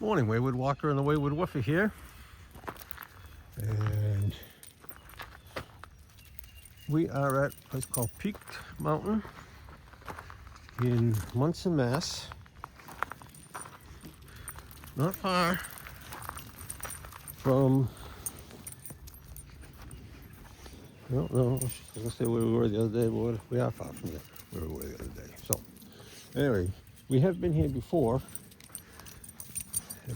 Morning, Wayward Walker and the Wayward Woofer here. And we are at a place called Peaked Mountain in Monson, Mass. Not far from, I don't know, I was going to say where we were the other day, but we are far from where we were the other day. So, anyway, we have been here before.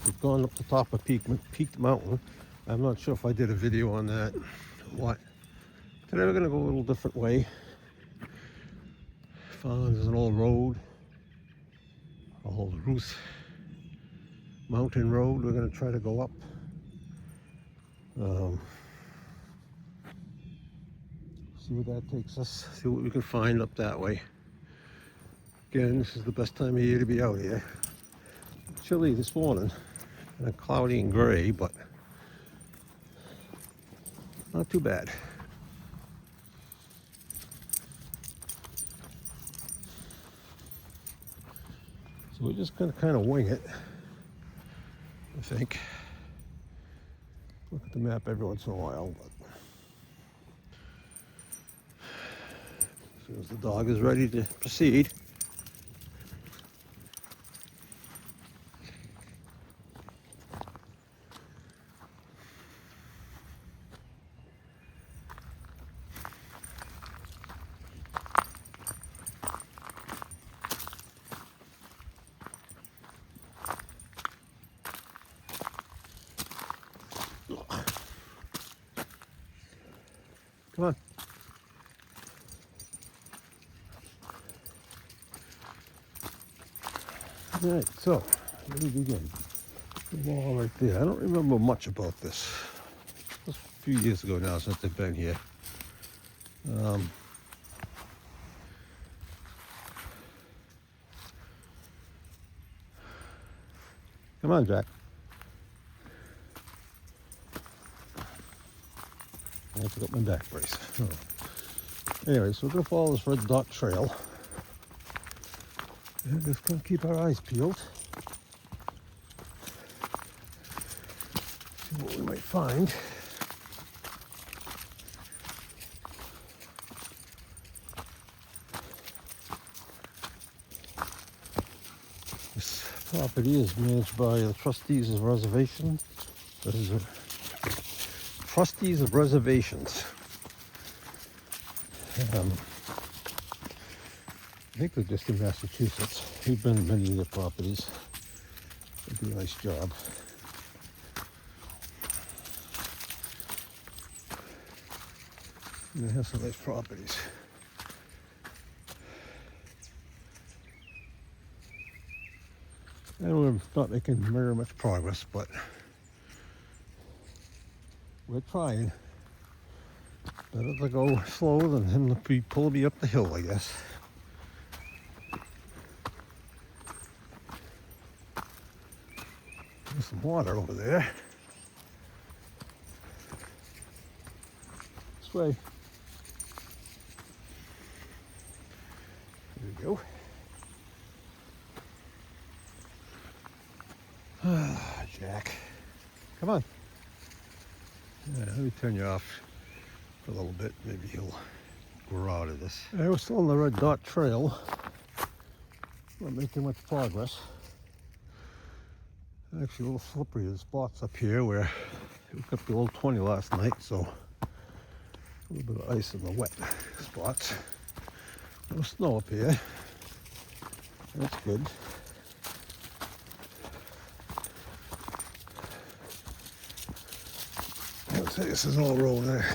We've gone up the top of Peaked Mountain. I'm not sure if I did a video on that or what. Today we're going to go a little different way. Found there's an old road, old Ruth Mountain Road. We're going to try to go up. See where that takes us. See what we can find up that way. Again, this is the best time of year to be out here. Chilly this morning, and cloudy and gray, but not too bad. So we're just going to kind of wing it, I think. Look at the map every once in a while, but as soon as the dog is ready to proceed. Come on. All right, so where do we begin? The wall right there. I don't remember much about this. It was a few years ago now since I've been here. Come on, Jack. I forgot my back brace. Oh. Anyway, so we're going to follow this red dot trail. And just going to keep our eyes peeled. See what we might find. This property is managed by the trustees of reservation. Trustees of reservations. I think they're just in Massachusetts. We've been to many of their properties. They do a nice job. And they have some nice properties. And we're not making very much progress, but we're trying. Better to go slow than him to be pulling me up the hill, I guess. There's some water over there. This way. There we go. Ah, Jack. Come on. Yeah, let me turn you off for a little bit. Maybe he'll grow out of this. Yeah, we're still on the red dot trail. Not making much progress. Actually a little slippery. There's spots up here where we hooked up the old 20 last night, so a little bit of ice in the wet spots. No snow up here. That's good. I'd say this is all road there.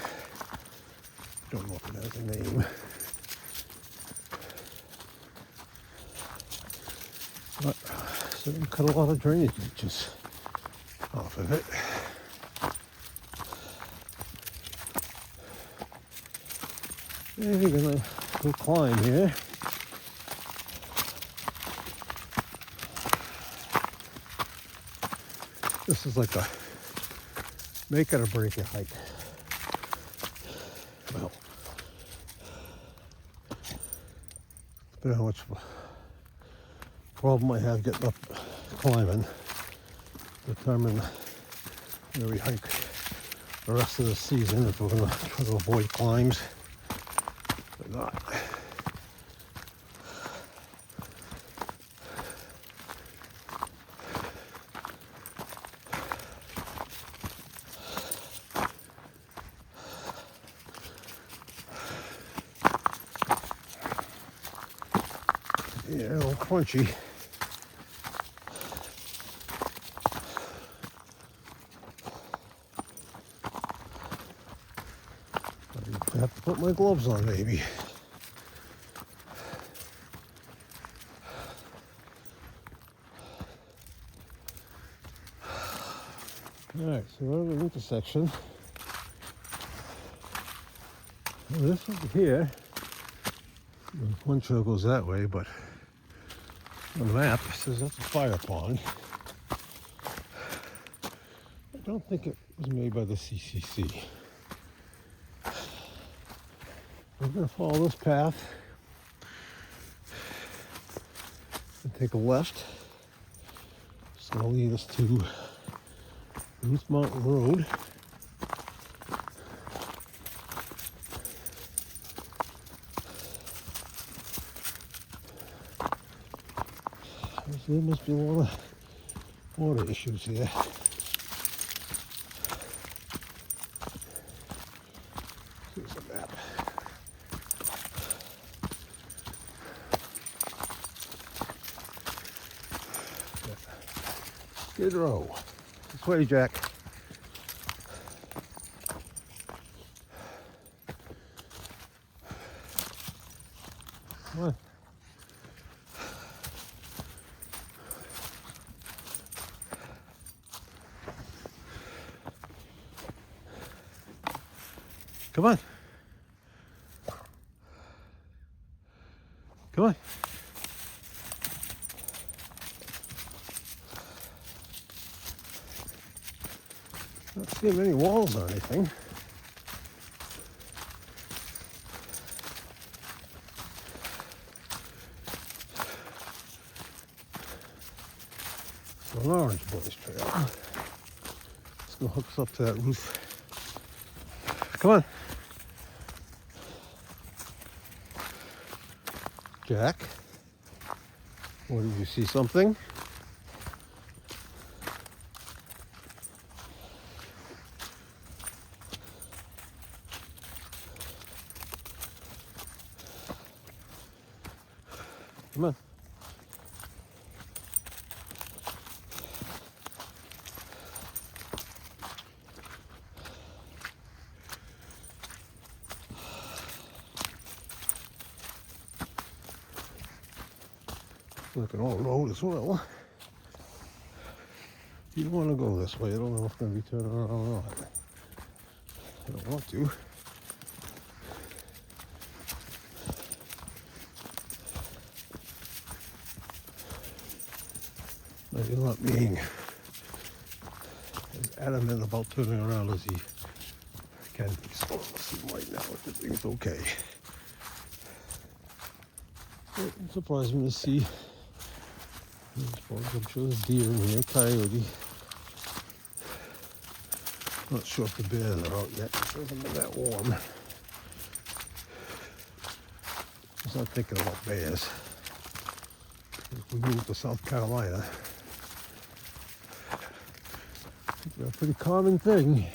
Don't know if it has a name. But so we cut a lot of drainage ditches off of it. And we're gonna go climb here. This is like a make it or break it hike. Well, depending on how much problem I have getting up climbing. determine where we hike the rest of the season, if we're going to try to avoid climbs or not. Yeah, a little crunchy. I have to put my gloves on, maybe. Alright, so we're at an intersection. Well, this over here, one trail goes that way, but on the map it says that's a fire pond. I don't think it was made by the CCC. We're going to follow this path and take a left. It's going to lead us to Ruth Mountain Road. There must be a lot of water issues here. Here's a map. Skid Row. This way, Jack. Come on. Come on. Come on. Not seeing any walls or anything. So an Orange Boys trail. Let's go hook us up to that roof. Come on. Jack, what, did you see something? Come on. Like an old road as well. You don't want to go this way. I don't know if I'm going to be turning around or not. I don't want to. But you're not being as adamant about turning around as he can be. So let's see right now if everything's okay. It surprised me to see. I'm sure there's deer in here, coyote. Not sure if the bears are out yet. It hasn't been that warm. I was not thinking about bears. If we move to South Carolina, they're a pretty common thing.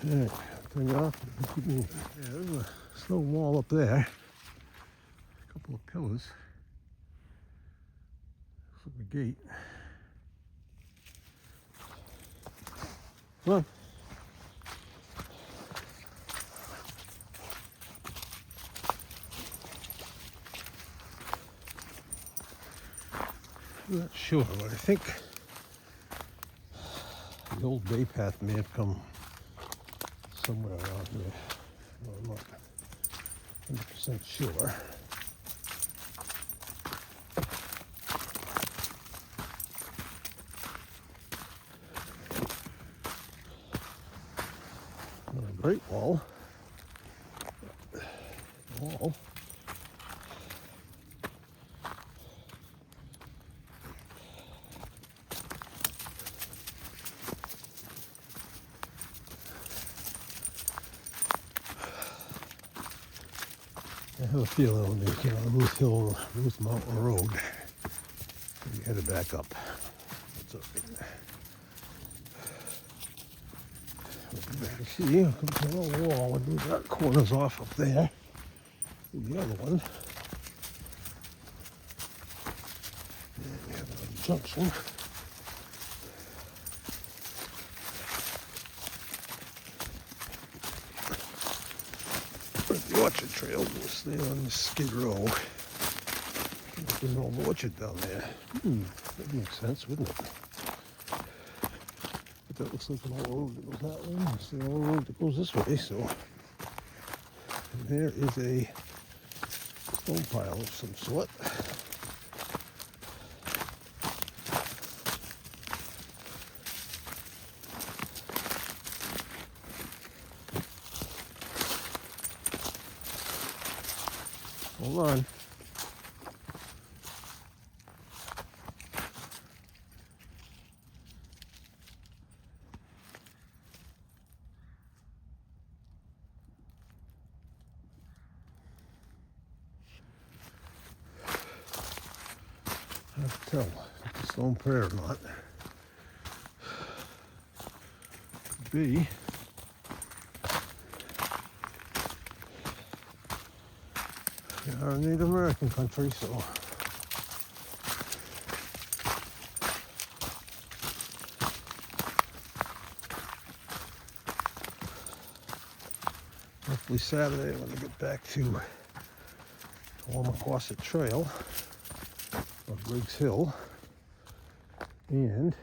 Alright, turn it off. Keep moving. Yeah, there's a stone wall up there. Of pillars. Looks like a gate. Come on. I'm not sure, but I think the old bay path may have come somewhere around here. No, I'm not 100% sure. Great wall. Wall. have a feeling when we get on Ruth Mountain Road, we headed back up. That's all right. See, come to the wall and move that corners off up there. The other one. And we have a junction. The orchard trail will stay on the Skid Row. There's an old orchard down there. That makes sense, wouldn't it? But that looks like an old road that goes that way. It's the old road that goes this way, so. And there is a stone pile of some sort. Hold on. I have to tell if it's stone prayer or not. Could be. We are a Native American country, so hopefully Saturday when I get back to Walmaquasset Trail of Briggs Hill and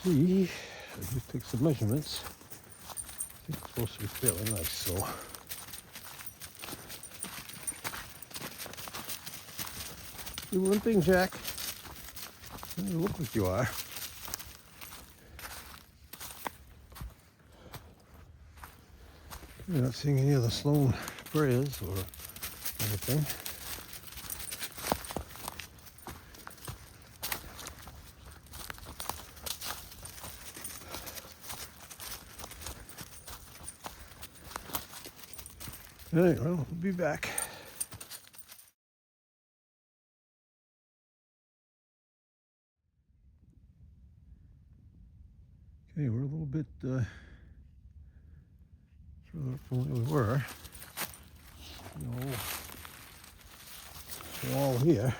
see, I just take some measurements. I think it's supposed to be fairly nice, so do one thing, Jack. You look like you are. You're not seeing any other stone prayers or anything. All right, well, we'll be back. Okay, we're a little bit further up from where we were. The wall here.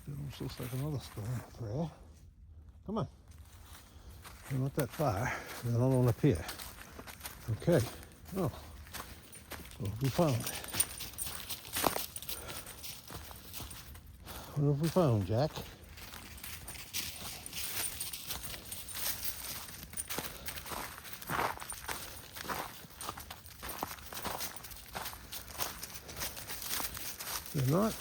It almost looks like another stone prayer. Come on. We're not that far. There's another one up here. Okay. Oh. What have we found? What have we found, Jack? They're not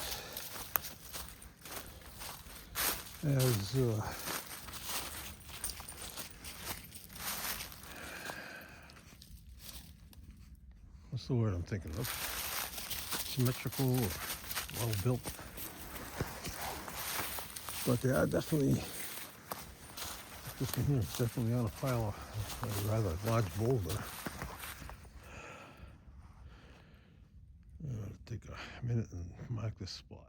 as what's the word I'm thinking of? Symmetrical or well built. But they are definitely, this one here is definitely on a pile of a rather large boulder. I'll take a minute and mark this spot.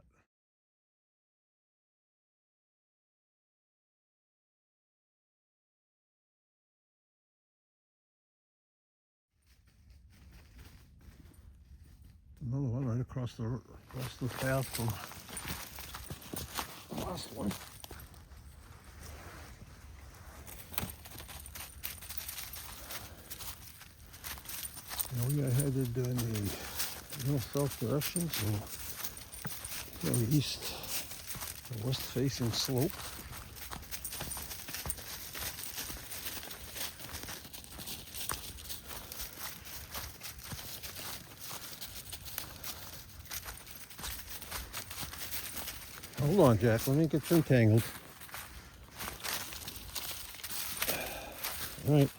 Another one right across the path from the last one. Now we are headed in the north-south direction, so going east, the west-facing slope. Hold on, Jack. Let me get you entangled. All right.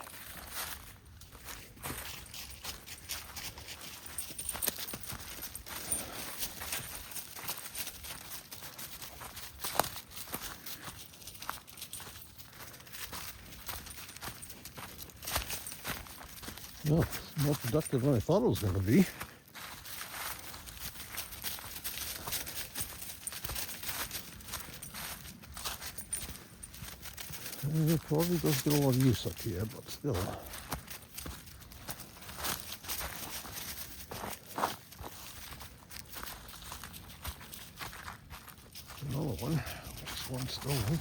Well, it's more productive than I thought it was going to be. And it probably does get a lot of use up here, but still. Another one. Just one stone.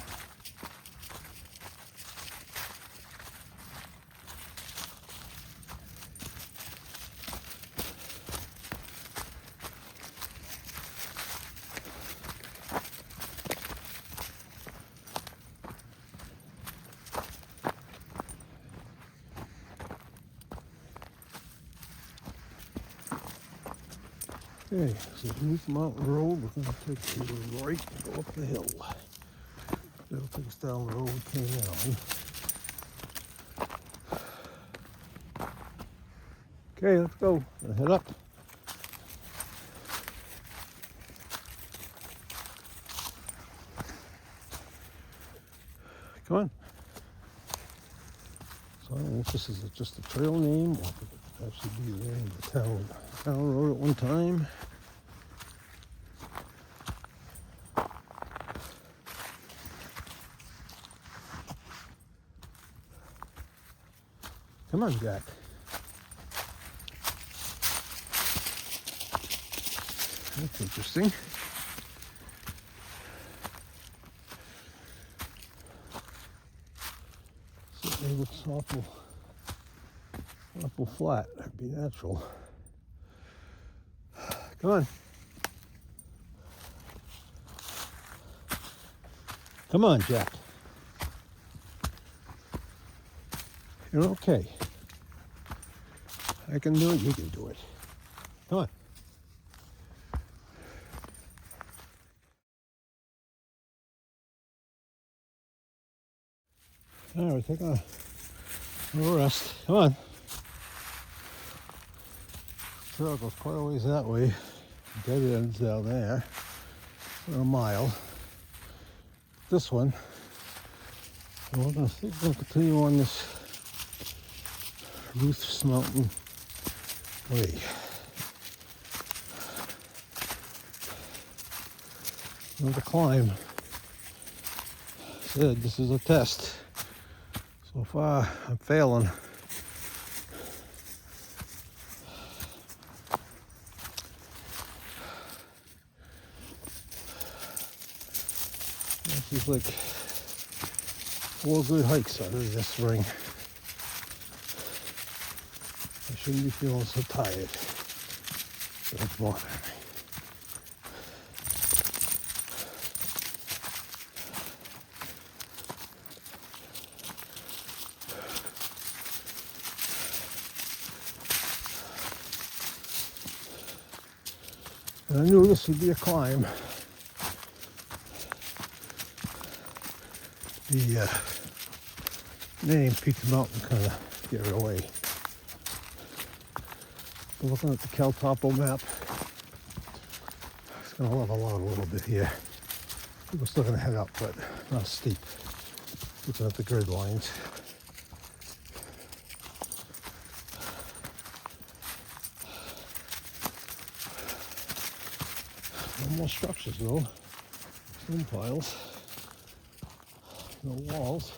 Okay, so Ruth Mountain Road, we're going to take the right and go up the hill. That'll take us down the road we came down. Okay, let's go. Gonna head up. Come on. So I don't know if this is just a trail name or if it could actually be the name of the town road at one time. Come on, Jack. That's interesting. Certainly looks awful flat. That'd be natural. Come on. Come on, Jack. You're okay. I can do it, you can do it. Come on. All right, take a rest. Come on. Trail goes quite a ways that way. Dead ends down there for a mile. This one, we're going to continue on this Ruth's Mountain way. Another climb. Said this is a test. So far, I'm failing. This is like 4 good hikes out of this ring. I shouldn't be feeling so tired. But it's bothering me. And I knew this would be a climb. The name Peak Mountain kind of gave it away. But looking at the CalTopo map, it's going to level out a little bit here. We're still going to head up, but not steep. Looking at the grid lines. No more structures though. Stone piles. No walls.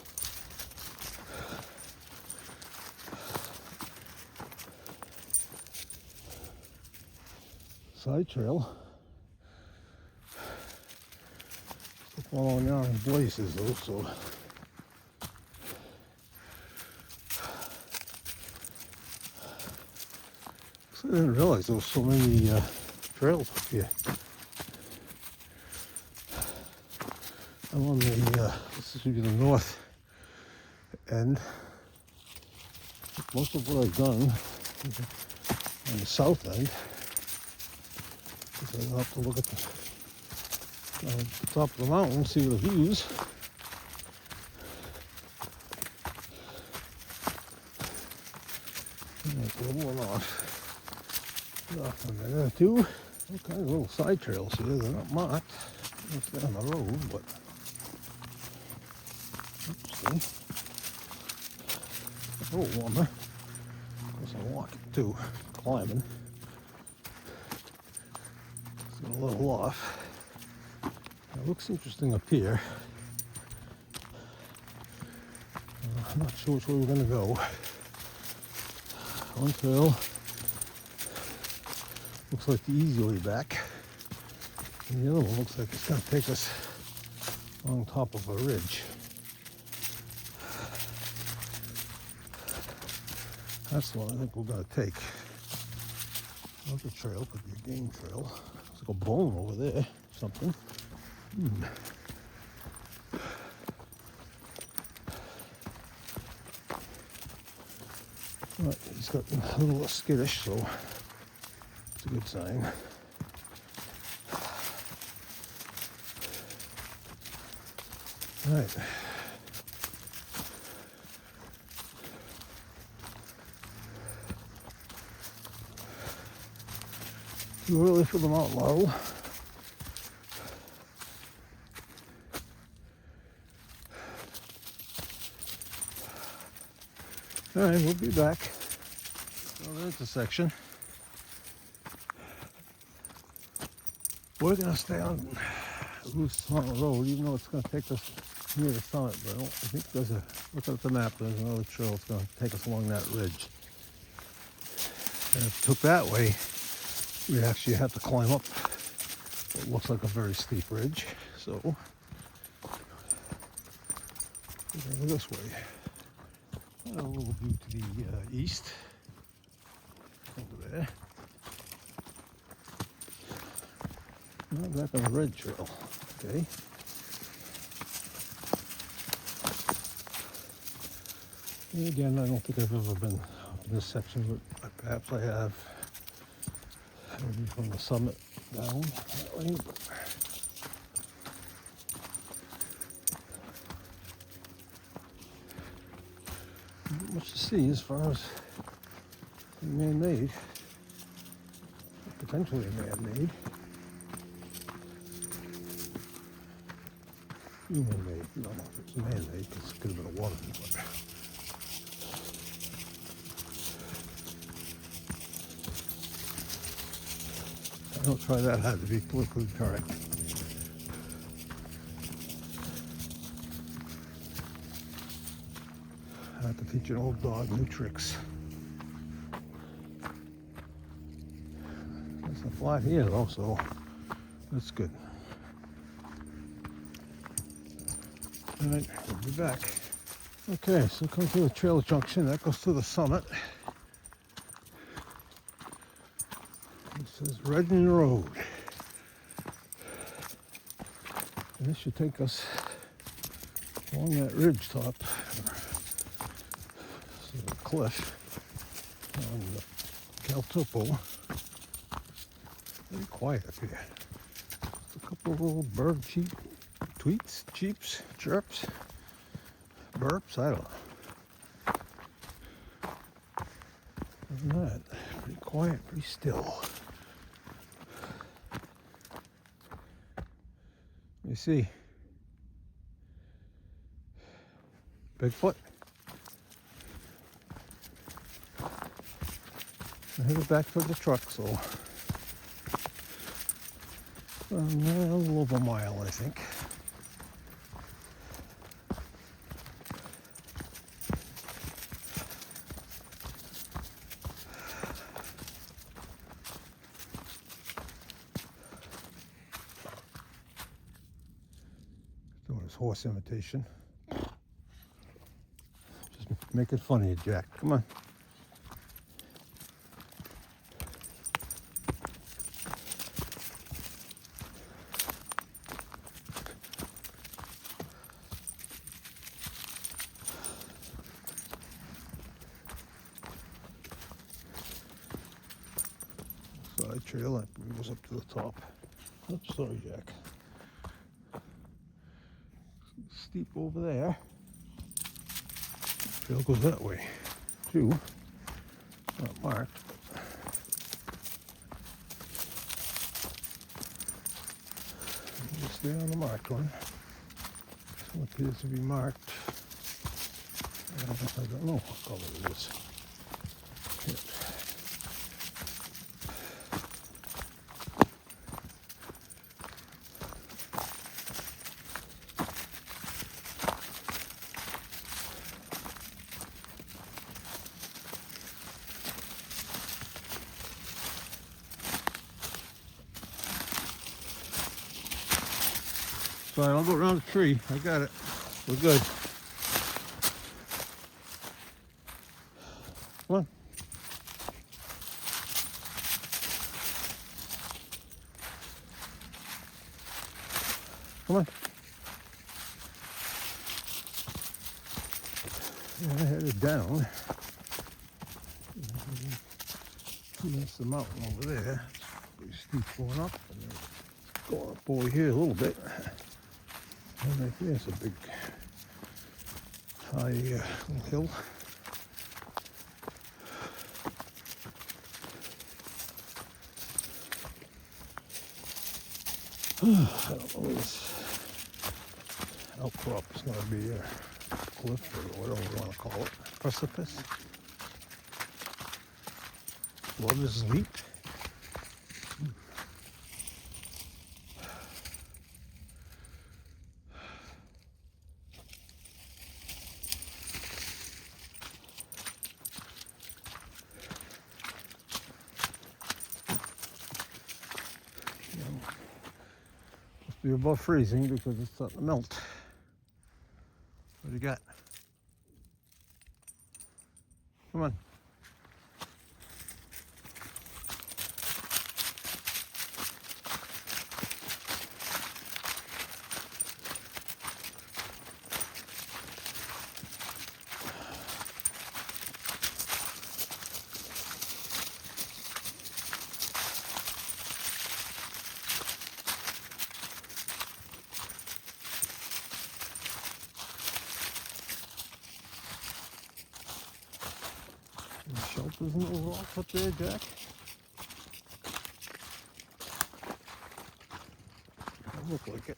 Side trail. Still following down in places though, so. I didn't realize there was so many trails up here. I'm on the, this should be the north end. Most of what I've done on the south end is I have to look at the top of the mountain, see the views. A little one off a minute or two. All kinds of little side trails here. They're not marked. It's down the road, but interesting. A little warmer. Plus I'm walking too, climbing. It's got a little off. It looks interesting up here. I'm not sure which way we're going to go. One trail looks like the easy way back. And the other one looks like it's going to take us on top of a ridge. That's the one I think we're going to take. Another trail, could be a game trail. There's like a bone over there, something. Right, he's got a little skittish, so it's a good sign. Right. Too early for the mountain laurel. All right, we'll be back. Another intersection. We're gonna stay on Loose Mountain Road, even though it's gonna take us near the summit. But I think there's a, look at the map, there's another trail that's gonna take us along that ridge. And if it took that way, we'd actually have to climb up what looks like a very steep ridge. So we're gonna go this way. A little view to the east, over there. Now back on the red trail, okay. And again, I don't think I've ever been in this section, but perhaps I have. Maybe from the summit down that way. Not much to see as far as man-made, potentially man-made. Human-made, I don't know if it's man-made because it could have been a water. I don't try that hard to be politically correct. I have to teach an old dog new tricks. There's a flat here though, so that's good. All right, we'll be back. Okay, so come to the trail junction. That goes to the summit. This is Redden Road. And this should take us along that ridge top. The cliff on the Caltopo. Very quiet up here. Just a couple of little bird tweets, cheeps, chirps, burps, I don't know. Other than that, pretty quiet, pretty still. Let me see. Bigfoot. I headed back for the truck, so a little over a mile, I think. Doing his horse imitation. Just make it funny, Jack. Come on. Side trail that goes up to the top. Oops, sorry, Jack. Steep over there. Trail goes that way too. Not marked, but we'll stay on the marked one. This one appears to be marked. I don't know what color it is. Here, fine. I'll go around the tree. I got it. We're good. Come on. Come on. Yeah, I headed down. That's the mountain over there. We just keep going up and then go up over here a little bit. And right there's a big high little hill. I don't know what this outcrop is going to be a cliff or whatever you want to call it. Precipice. Lover's Leap. Must be above freezing because it's starting to melt. What do you got? Come on. Any shelters in the rocks up there, Jack? Doesn't look like it.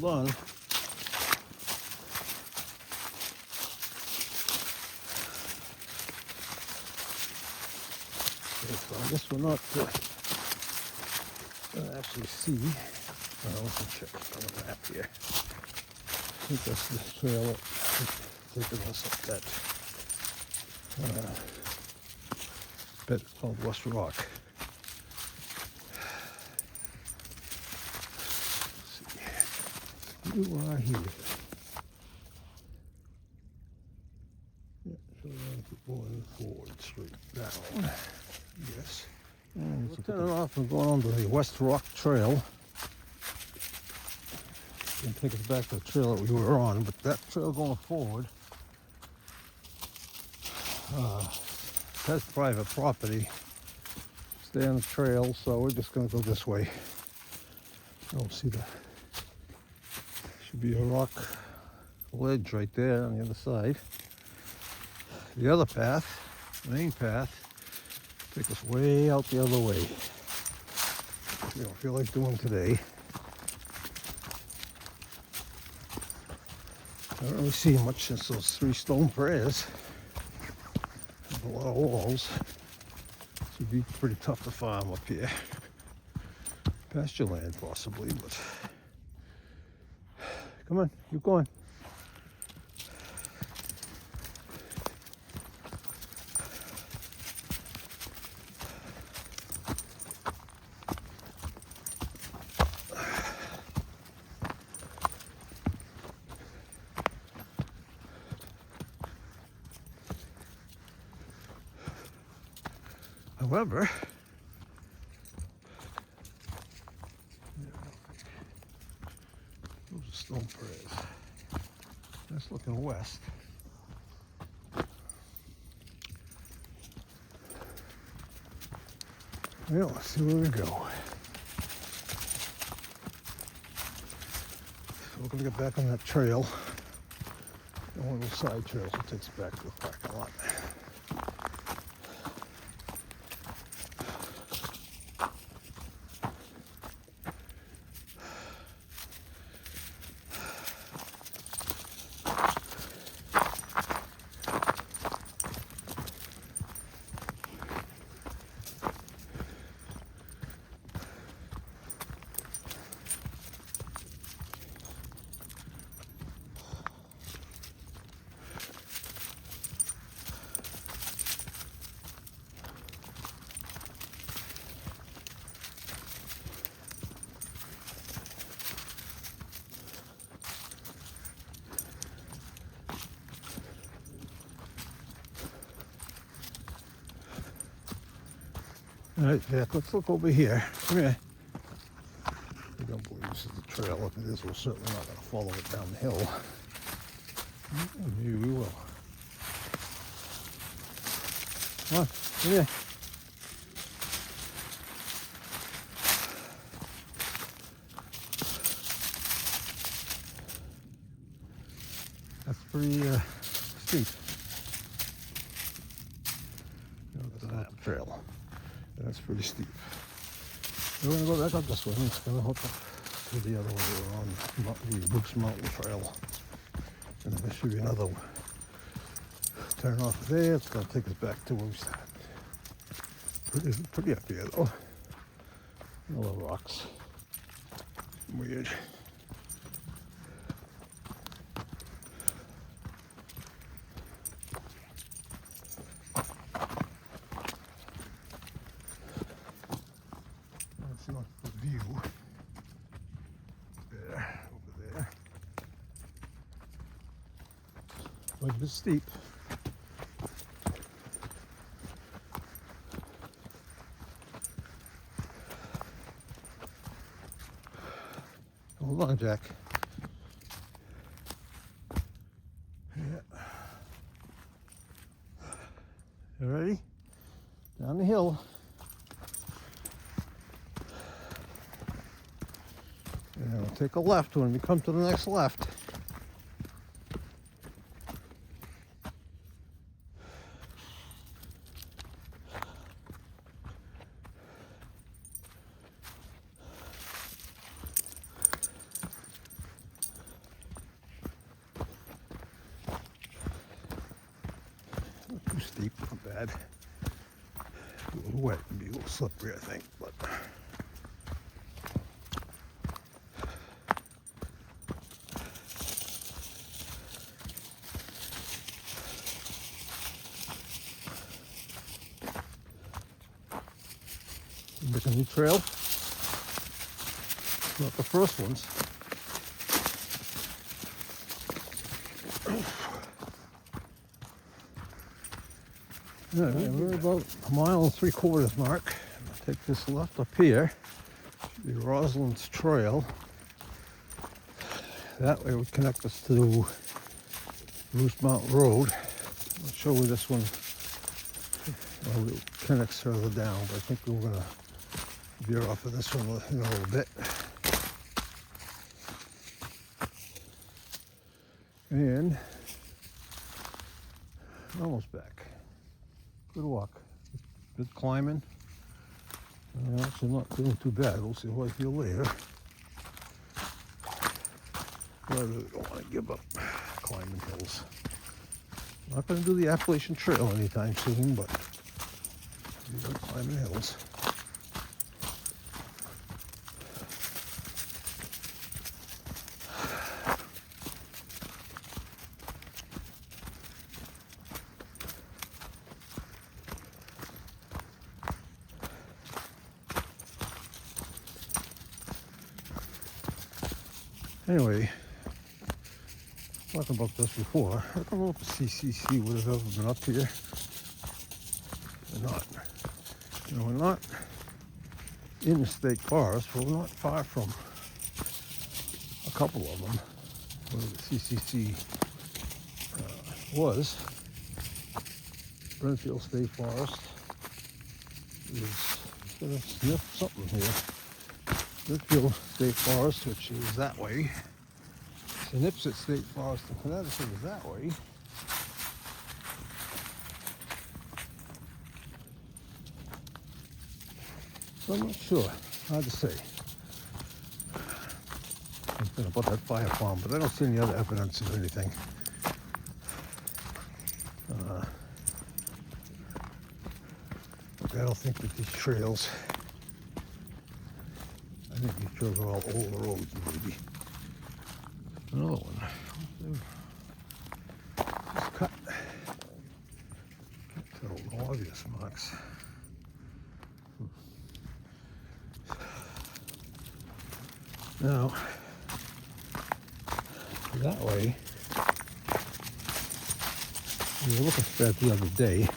Hold on. Okay, so I guess we're not going to actually see. Let me check on the map here. I think that's the trail taking us up that bit called West Rock. You are here. Yeah, so we're going to keep going forward, straight down. Yes. And we're turning off and going on to the West Rock Trail. It's going to take us back to the trail that we were on, but that trail going forward has private property. Stay on the trail, so we're just going to go this way. I don't see the... Should be a rock ledge right there on the other side. The other path, the main path, take us way out the other way. We don't feel like doing today. I don't really see much since those 3 stone prayers. There's a lot of walls. This would be pretty tough to farm up here. Pasture land possibly, but come on, keep going. However, those are stone prayers. That's looking west. Well, let's see where we go. So we're going to get back on that trail. And one of those side trails that takes us back to the parking lot. All right, Jack, let's look over here. Come here. I don't believe this is the trail. If it is, we're certainly not going to follow it down the hill. Maybe we will. Come on, come here. That's pretty steep. No, that's not the trail. That's pretty steep. We're going to go back up this way. It's going to hook up to the other way around the Bruce Mountain Trail. And then there should be another turn off there. It's going to take us back to where we started. Pretty up here though. All the rocks. Weird. That's not the view. There, over there. Quite a bit steep. Hold on, Jack. Yeah. You ready? Down the hill. And we'll take a left when we come to the next left. Not too steep, not bad. A little wet and be a little slippery, I think, but make a new trail. Not the first ones. Yeah, we're about 1.75 miles mark. I'll take this left up here. Should be Roslyn's Trail. That way would connect us to Bruce Mountain Road. I'll show you this one. Well, it connects further down, but I think we're going to veer off of this one in a little bit. And almost back. Good walk. Good climbing. Actually not doing too bad. We'll see how I feel later. But I really don't want to give up climbing hills. Not going to do the Appalachian Trail anytime soon, but we're climbing hills. Anyway, talking about this before, I don't know if the CCC would have ever been up here or not. You know, we're not in the state forest, but we're not far from a couple of them where the CCC was. Brenfield State Forest is going to sniff something here. Brenfield State Forest, which is that way. Synipsit State Forest in Connecticut is that way. So I'm not sure. Hard to say. Something about that fire farm, but I don't see any other evidence of anything. I don't think that these trails, I think these trails are all older roads, maybe. Another one. Just cut. Can't tell obvious marks. Now, that way, we were looking at that the other day.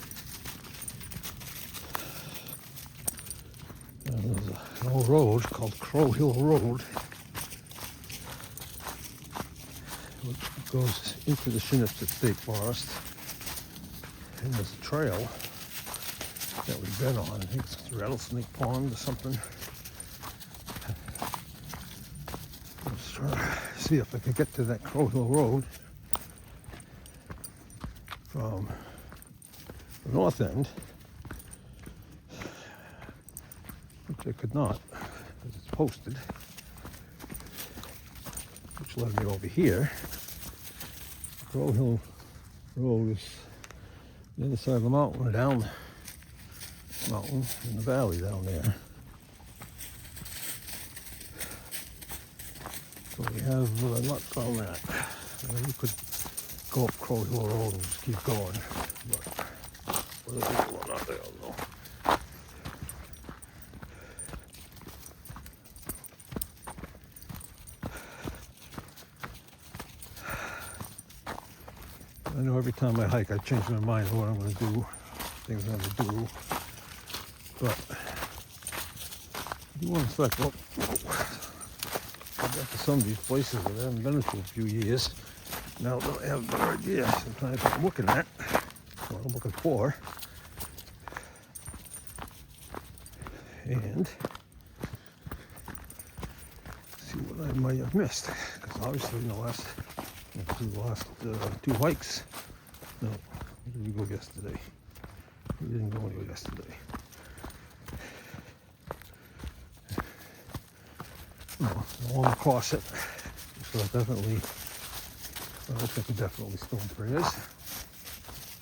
old road called Crow Hill Road, which goes into the Chinook State Forest. And there's a trail that we've been on. I think it's Rattlesnake Pond or something. Let's try to see if I can get to that Crow Hill Road from the north end, which I could not, because it's posted, which led me over here. Crow Hill Road is the other side of the mountain, or down the mountain in the valley down there. So we have not found that. We could go up Crow Hill Road and just keep going, but whether people are not there, I don't know. I know every time I hike, I change my mind on what I'm going to do, things I'm going to do. But you want to start go back to some of these places that I haven't been to a few years. Now I have a better idea sometimes what I'm looking at, what I'm looking for. And see what I might have missed. Because obviously in the last two hikes. No, where did we go yesterday? We didn't go anywhere yesterday. No, along across it. So definitely, I think we definitely stone prayers.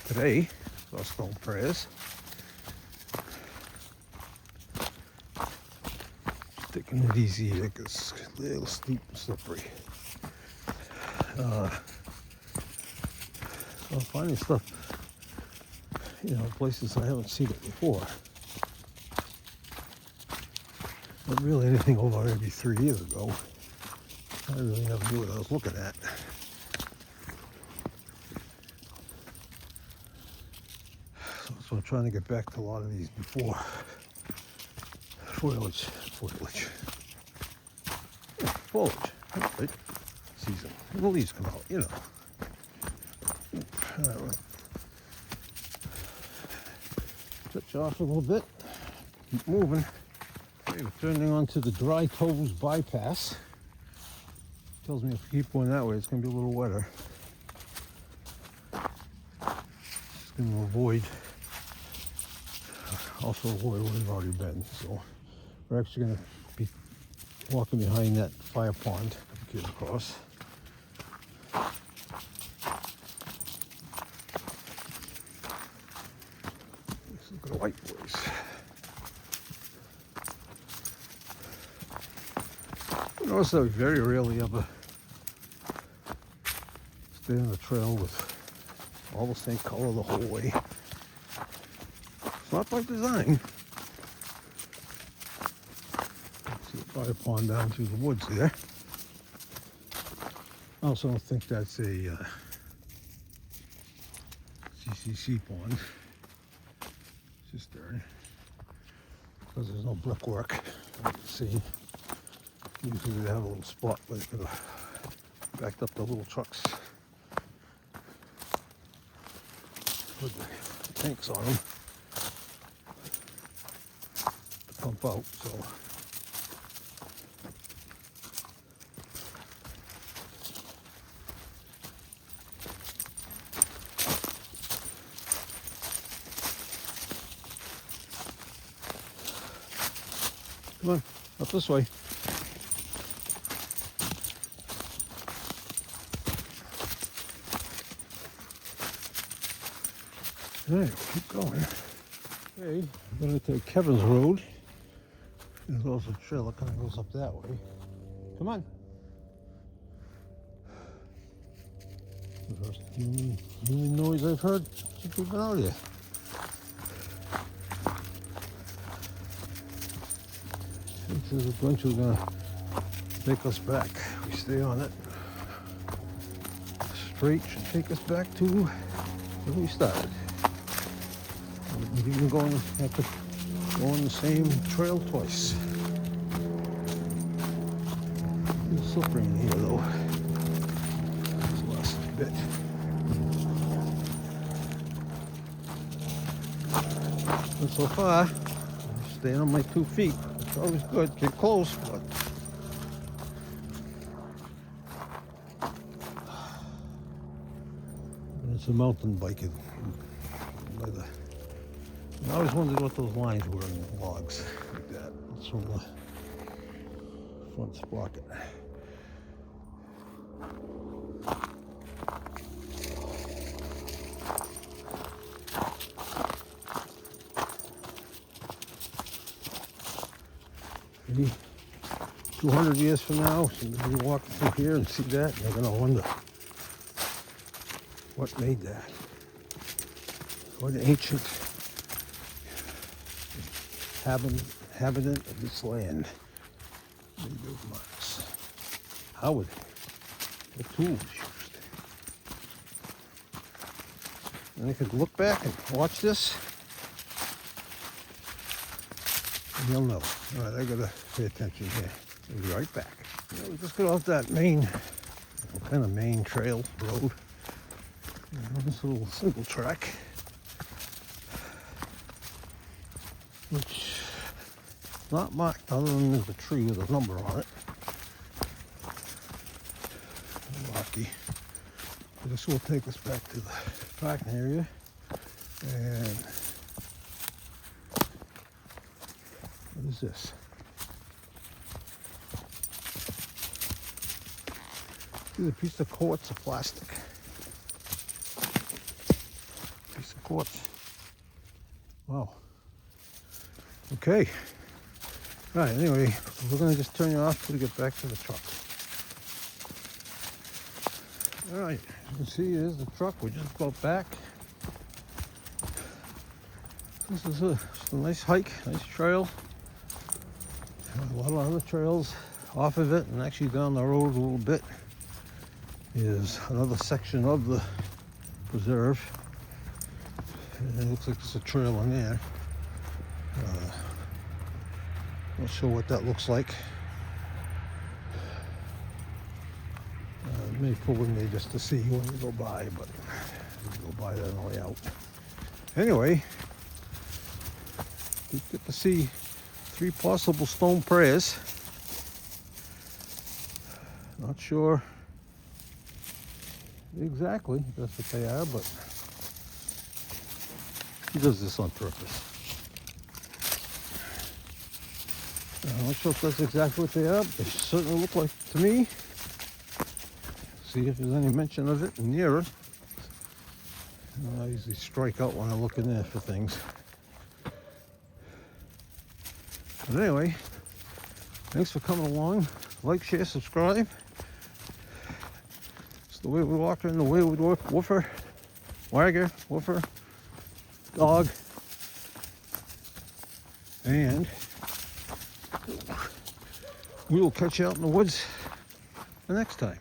Today, saw stone prayers. Taking it easy here because it's a little steep and slippery. So I'm finding stuff, places I haven't seen it before. Not really anything over maybe 3 years ago. I really never knew what I was looking at. So I'm trying to get back to a lot of these before foliage. Yeah, foliage, right? Season. And the leaves come out, All right. Touch off a little bit. Keep moving. Okay, we're turning onto the Dry Toes bypass. Tells me if we keep going that way, it's going to be a little wetter. Just going to avoid where we've already been. So we're actually going to be walking behind that fire pond that we came across. Let's look at the white boys. I notice that we very rarely ever stay on the trail with all the same color the whole way. It's not by design. See the fire pond down through the woods there. I also don't think that's a CCC pond cistern because there's no brickwork. You can see usually they have a little spot where they could have backed up the little trucks with the tanks on them to pump out. So come on, up this way. All right, keep going. Okay, I'm going to take Kevin's Road. There's also a trail that kind of goes up that way. Come on. The first human noise I've heard since we've been out here. This adventure is going to take us back. We stay on it. Straight should take us back to where we started. We even have to go on the same trail twice. It's slippery in here though. It's the last bit. And so far, I'm staying on my 2 feet. It's always good. Get close, but it's a mountain biking. I always wondered what those lines were in the logs like that. It's from the front sprocket. Maybe 200 years from now, somebody will walk through here and see that, and they're going to wonder what made that. What ancient inhabitant of this land made those marks. How would the tools used? And I could look back and watch this, and you'll know. All right, I gotta pay attention here. I'll be right back. We just got off that main trail road. This little single track, which is not marked other than there's a tree with a number on it. Lucky. This will take us back to the parking area. And what is this? It's a piece of quartz or plastic. Piece of quartz. Wow. Okay. All right, anyway, we're going to just turn you off till we get back to the truck. All right, you can see here's the truck. We're just about back. This is just a nice hike, nice trail. A lot of other trails off of it, and actually down the road a little bit is another section of the preserve. And it looks like there's a trail in there. Not sure what that looks like. May pull in there just to see when we go by, but we'll go by that on the way out. Anyway, we get to see 3 possible stone prayers. Not sure exactly that's what they are, but he does this on purpose. I'm not sure if that's exactly what they are, but they certainly look like to me. See if there's any mention of it nearer. I usually strike out when I look in there for things. But anyway, thanks for coming along. Like, share, subscribe. It's the way we walk and the way we work. Woofer, wagger, woofer, dog. And we will catch you out in the woods the next time.